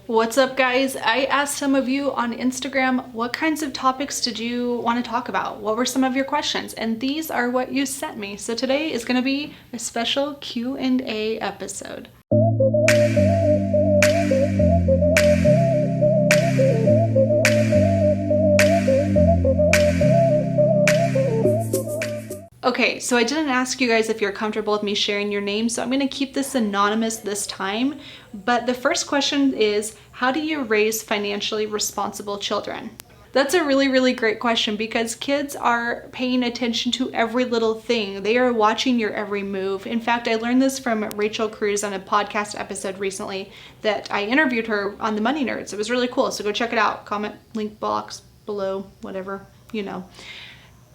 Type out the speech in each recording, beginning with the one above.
What's up, guys? I asked some of you on Instagram, what kinds of topics did you want to talk about? What were some of your questions? And these are what you sent me. So today is going to be a special Q&A episode. Okay, so I didn't ask you guys if you're comfortable with me sharing your name, so I'm going to keep this anonymous this time. But the first question is, how do you raise financially responsible children? That's a really great question because kids are paying attention to every little thing. They are watching your every move. In fact, I learned this from Rachel Cruze on a podcast episode recently that I interviewed her on the Money Nerds. It was really cool, so go check it out. Comment, link box below, whatever, you know.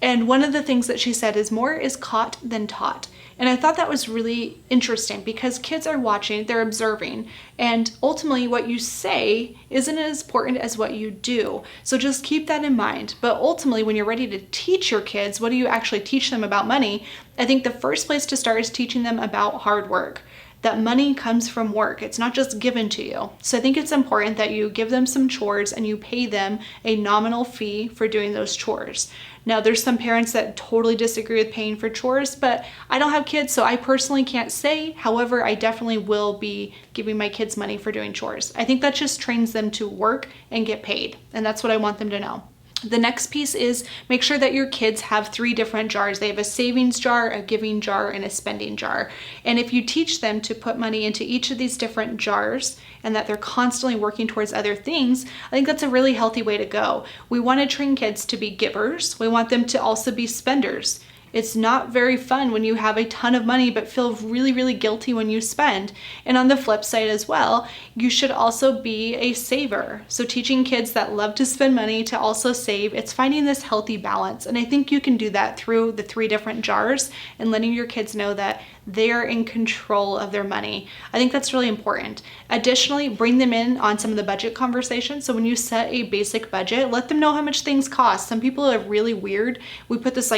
And one of the things that she said is more is caught than taught. And I thought that was really interesting because kids are watching, they're observing, and ultimately what you say isn't as important as what you do. So just keep that in mind. But ultimately, when you're ready to teach your kids, what do you actually teach them about money? I think the first place to start is teaching them about hard work. That money comes from work. It's not just given to you. So I think it's important that you give them some chores and you pay them a nominal fee for doing those chores. Now, there's some parents that totally disagree with paying for chores, but I don't have kids, so I personally can't say. However, I definitely will be giving my kids money for doing chores. I think that just trains them to work and get paid, and that's what I want them to know. The next piece is make sure that your kids have 3 different jars. They have a savings jar, a giving jar, and a spending jar. And if you teach them to put money into each of these different jars and that they're constantly working towards other things, I think that's a really healthy way to go. We want to train kids to be givers. We want them to also be spenders. It's not very fun when you have a ton of money but feel really guilty when you spend. And on the flip side as well, you should also be a saver. So teaching kids that love to spend money to also save, it's finding this healthy balance. And I think you can do that through the 3 different jars and letting your kids know that they're in control of their money. I think that's really important. Additionally, bring them in on some of the budget conversations. So when you set a basic budget, let them know how much things cost. Some people are really weird. We put this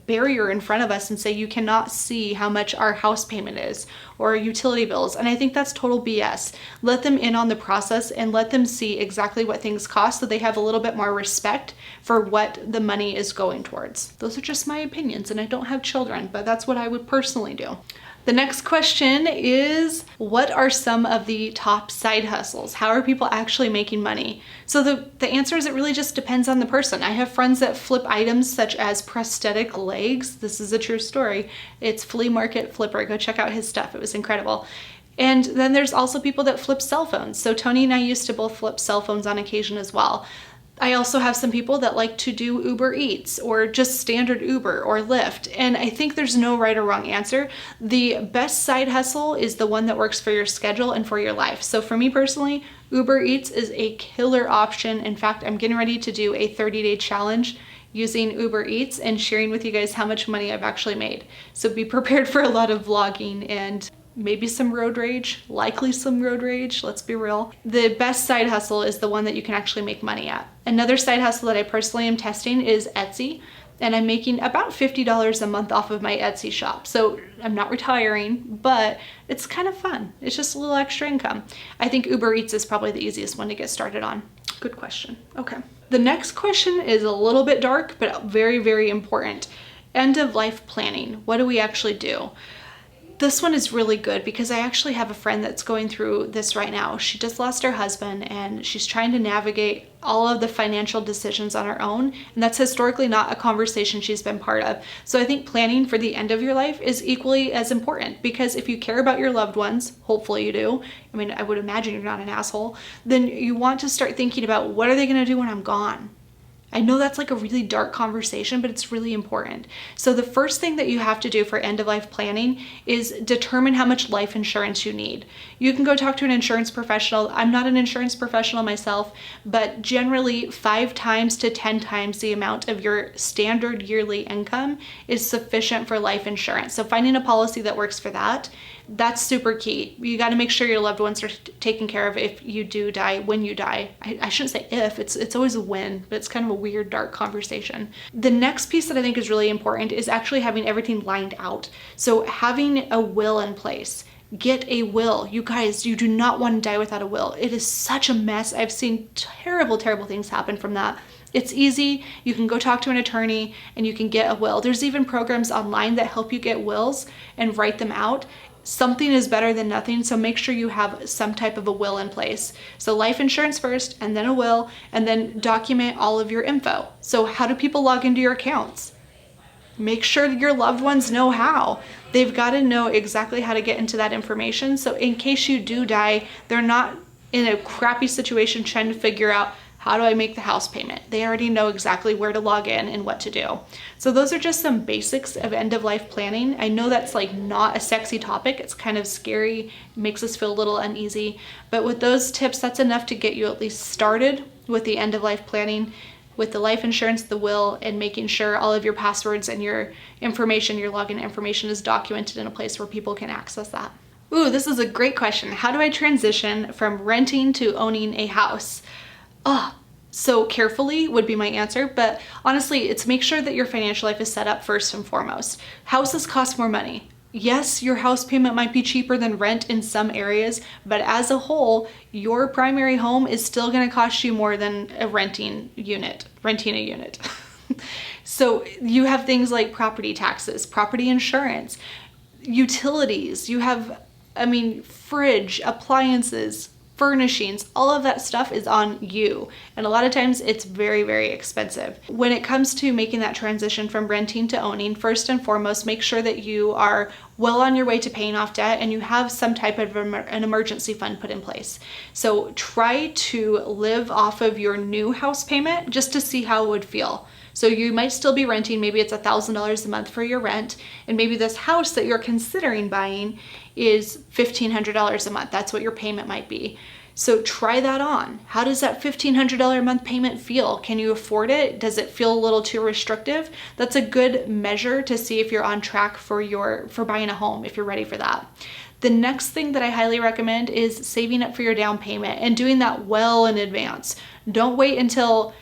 barrier in front of us and say you cannot see how much our house payment is or utility bills. And I think that's total BS. Let them in on the process and let them see exactly what things cost so they have a little bit more respect for what the money is going towards. Those are just my opinions, and I don't have children, but that's what I would personally do. The next question is, what are some of the top side hustles? How are people actually making money? So the answer is it really just depends on the person. I have friends that flip items such as prosthetic legs. This is a true story. It's Flea Market Flipper. Go check out his stuff. It was incredible. And then there's also people that flip cell phones. So Tony and I used to both flip cell phones on occasion as well. I also have some people that like to do Uber Eats or just standard Uber or Lyft. And I think there's no right or wrong answer. The best side hustle is the one that works for your schedule and for your life. So for me personally, Uber Eats is a killer option. In fact, I'm getting ready to do a 30-day challenge using Uber Eats and sharing with you guys how much money I've actually made. So be prepared for a lot of vlogging and maybe some road rage, likely some road rage, let's be real. The best side hustle is the one that you can actually make money at. Another side hustle that I personally am testing is Etsy, and I'm making about $50 a month off of my Etsy shop. So I'm not retiring, but it's kind of fun. It's just a little extra income. I think Uber Eats is probably the easiest one to get started on. Good question. Okay. The next question is a little bit dark, but very important. End of life planning. What do we actually do? This one is really good because I actually have a friend that's going through this right now. She just lost her husband and she's trying to navigate all of the financial decisions on her own. And that's historically not a conversation she's been part of. So I think planning for the end of your life is equally as important because if you care about your loved ones, hopefully you do. I mean, I would imagine you're not an asshole. Then you want to start thinking about what are they going to do when I'm gone? I know that's like a really dark conversation, but it's really important. So the first thing that you have to do for end of life planning is determine how much life insurance you need. You can go talk to an insurance professional. I'm not an insurance professional myself, but generally 5 times to 10 times the amount of your standard yearly income is sufficient for life insurance. So finding a policy that works for that, that's super key. You got to make sure your loved ones are taken care of if you do die, when you die. I shouldn't say if, it's always a when, but it's kind of a weird, dark conversation. The next piece that I think is really important is actually having everything lined out. So having a will in place. Get a will. You guys, you do not want to die without a will. It is such a mess. I've seen terrible, terrible things happen from that. It's easy. You can go talk to an attorney and you can get a will. There's even programs online that help you get wills and write them out. Something is better than nothing, so make sure you have some type of a will in place. So life insurance first, and then a will, and then document all of your info. So how do people log into your accounts? Make sure your loved ones know how. They've got to know exactly how to get into that information, so in case you do die, they're not in a crappy situation trying to figure out, how do I make the house payment? They already know exactly where to log in and what to do. So those are just some basics of end of life planning. I know that's like not a sexy topic. It's kind of scary, makes us feel a little uneasy. But with those tips, that's enough to get you at least started with the end of life planning, with the life insurance, the will, and making sure all of your passwords and your information, your login information is documented in a place where people can access that. Ooh, this is a great question. How do I transition from renting to owning a house? So carefully would be my answer, but honestly, it's make sure that your financial life is set up first and foremost. Houses cost more money. Yes, your house payment might be cheaper than rent in some areas, but as a whole, your primary home is still going to cost you more than renting a unit. So you have things like property taxes, property insurance, utilities, you have, fridge, appliances, furnishings, all of that stuff is on you. And a lot of times it's very, very expensive. When it comes to making that transition from renting to owning, first and foremost, make sure that you are well on your way to paying off debt and you have some type of an emergency fund put in place. So try to live off of your new house payment just to see how it would feel. So you might still be renting, maybe it's $1,000 a month for your rent, and maybe this house that you're considering buying is $1,500 a month. That's what your payment might be. So try that on. How does that $1,500 a month payment feel? Can you afford it? Does it feel a little too restrictive? That's a good measure to see if you're on track for buying a home, if you're ready for that. The next thing that I highly recommend is saving up for your down payment and doing that well in advance. Don't wait until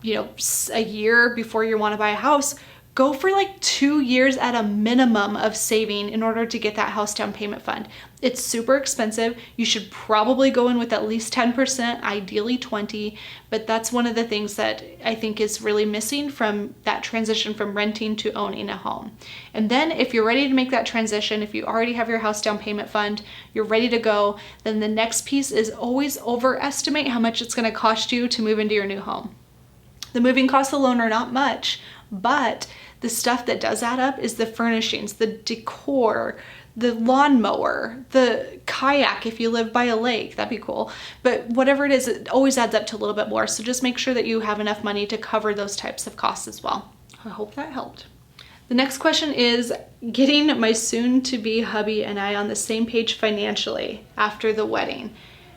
a year before you want to buy a house. Go for like 2 years at a minimum of saving in order to get that house down payment fund. It's super expensive. You should probably go in with at least 10%, ideally 20%, but that's one of the things that I think is really missing from that transition from renting to owning a home. And then if you're ready to make that transition, if you already have your house down payment fund, you're ready to go, then the next piece is always overestimate how much it's going to cost you to move into your new home. The moving costs alone are not much, but the stuff that does add up is the furnishings, the decor, the lawnmower, the kayak if you live by a lake, that'd be cool. But whatever it is, it always adds up to a little bit more. So just make sure that you have enough money to cover those types of costs as well. I hope that helped. The next question is getting my soon-to-be hubby and I on the same page financially after the wedding.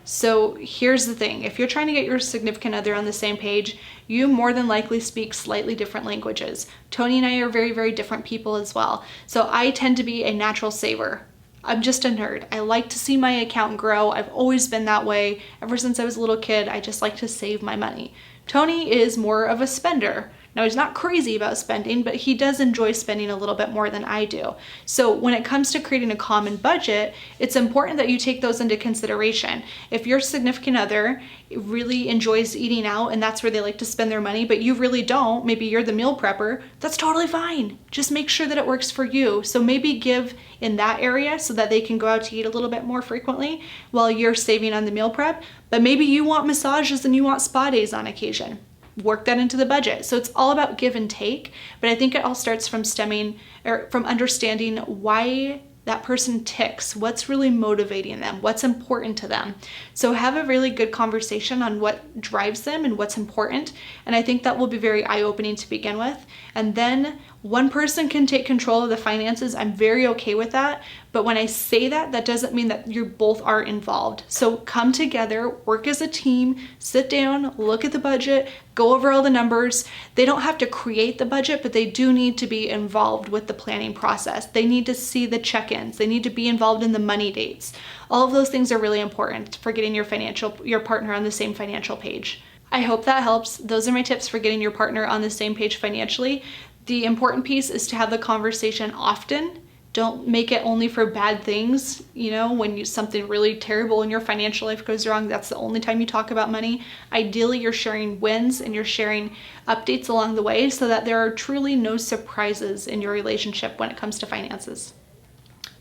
So here's the thing, if you're trying to get your significant other on the same page, you more than likely speak slightly different languages. Tony and I are very, very different people as well. So I tend to be a natural saver. I'm just a nerd. I like to see my account grow. I've always been that way. Ever since I was a little kid, I just like to save my money. Tony is more of a spender. Now, he's not crazy about spending, but he does enjoy spending a little bit more than I do. So when it comes to creating a common budget, it's important that you take those into consideration. If your significant other really enjoys eating out and that's where they like to spend their money, but you really don't, maybe you're the meal prepper, that's totally fine. Just make sure that it works for you. So maybe give in that area so that they can go out to eat a little bit more frequently while you're saving on the meal prep. But maybe you want massages and you want spa days on occasion. Work that into the budget. So it's all about give and take, but I think it all starts from from understanding why that person ticks, what's really motivating them, what's important to them. So have a really good conversation on what drives them and what's important. And I think that will be very eye-opening to begin with. And then one person can take control of the finances. I'm very okay with that. But when I say that, that doesn't mean that you both are involved. So come together, work as a team, sit down, look at the budget, go over all the numbers. They don't have to create the budget, but they do need to be involved with the planning process. They need to see the check-ins. They need to be involved in the money dates. All of those things are really important for getting your partner on the same financial page. I hope that helps. Those are my tips for getting your partner on the same page financially. The important piece is to have the conversation often Don't make it only for bad things. You know, when something really terrible in your financial life goes wrong, that's the only time you talk about money. Ideally, you're sharing wins and you're sharing updates along the way so that there are truly no surprises in your relationship when it comes to finances.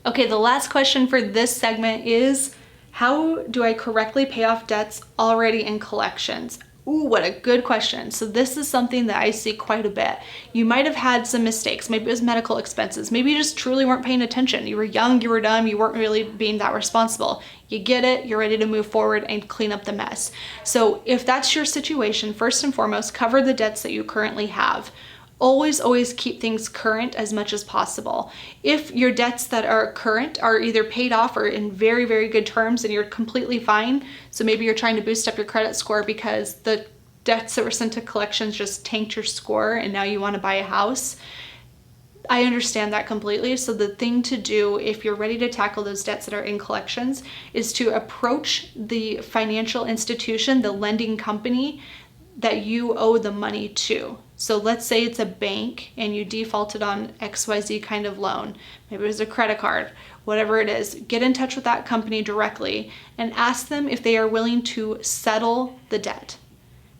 Okay, the last question for this segment is, how do I correctly pay off debts already in collections? Ooh, what a good question. So this is something that I see quite a bit. You might have had some mistakes. Maybe it was medical expenses. Maybe you just truly weren't paying attention. You were young, you were dumb, you weren't really being that responsible. You get it, you're ready to move forward and clean up the mess. So if that's your situation, first and foremost, cover the debts that you currently have. Always keep things current as much as possible. If your debts that are current are either paid off or in very good terms and you're completely fine, so maybe you're trying to boost up your credit score because the debts that were sent to collections just tanked your score and now you want to buy a house, I understand that completely. So the thing to do if you're ready to tackle those debts that are in collections is to approach the financial institution, the lending company that you owe the money to. So let's say it's a bank and you defaulted on XYZ kind of loan. Maybe it was a credit card, whatever it is. Get in touch with that company directly and ask them if they are willing to settle the debt.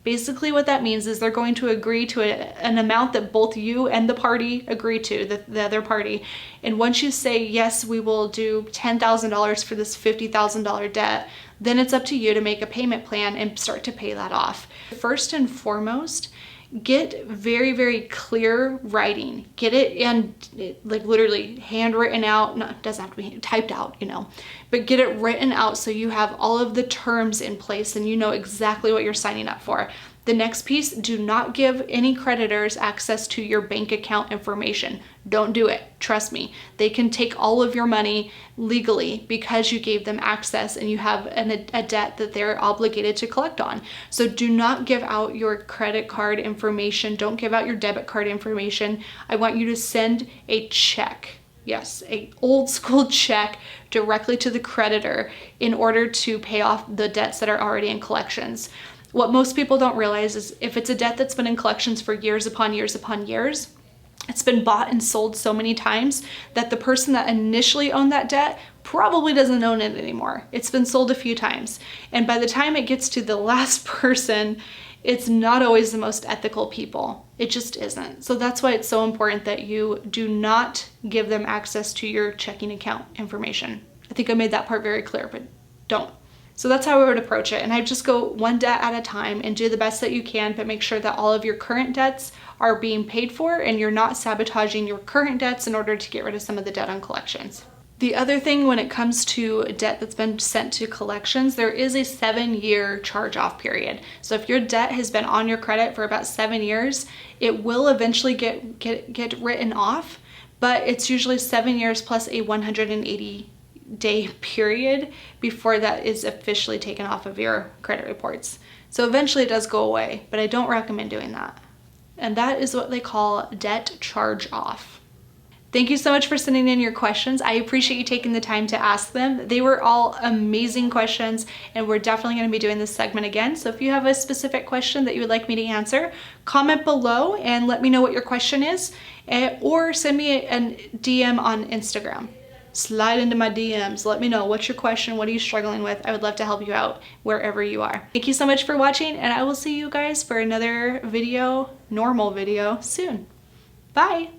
Basically what that means is they're going to agree to an amount that both you and the party agree to, the other party. And once you say, yes, we will do $10,000 for this $50,000 debt, then it's up to you to make a payment plan and start to pay that off. First and foremost, get very clear writing. Get it in, like literally handwritten out. No, it doesn't have to be typed out, you know, but get it written out so you have all of the terms in place and you know exactly what you're signing up for. The next piece, do not give any creditors access to your bank account information. Don't do it. Trust me. They can take all of your money legally because you gave them access and you have a debt that they're obligated to collect on. So do not give out your credit card information. Don't give out your debit card information. I want you to send a check. Yes, an old school check directly to the creditor in order to pay off the debts that are already in collections. What most people don't realize is if it's a debt that's been in collections for years upon years, it's been bought and sold so many times that the person that initially owned that debt probably doesn't own it anymore. It's been sold a few times. And by the time it gets to the last person, it's not always the most ethical people. It just isn't. So that's why it's so important that you do not give them access to your checking account information. I think I made that part very clear, but don't. So that's how I would approach it. And I just go one debt at a time and do the best that you can, but make sure that all of your current debts are being paid for and you're not sabotaging your current debts in order to get rid of some of the debt on collections. The other thing when it comes to debt that's been sent to collections, there is a 7-year charge-off period. So if your debt has been on your credit for about 7 years, it will eventually get written off, but it's usually 7 years plus a 180-day period before that is officially taken off of your credit reports. So eventually it does go away, but I don't recommend doing that. And that is what they call debt charge-off. Thank you so much for sending in your questions. I appreciate you taking the time to ask them. They were all amazing questions, and we're definitely going to be doing this segment again. So if you have a specific question that you would like me to answer, comment below and let me know what your question is, or send me a DM on Instagram. Slide into my DMs. Let me know what's your question, what are you struggling with. I would love to help you out wherever you are. Thank you so much for watching, and I will see you guys for another video, normal video, soon. Bye.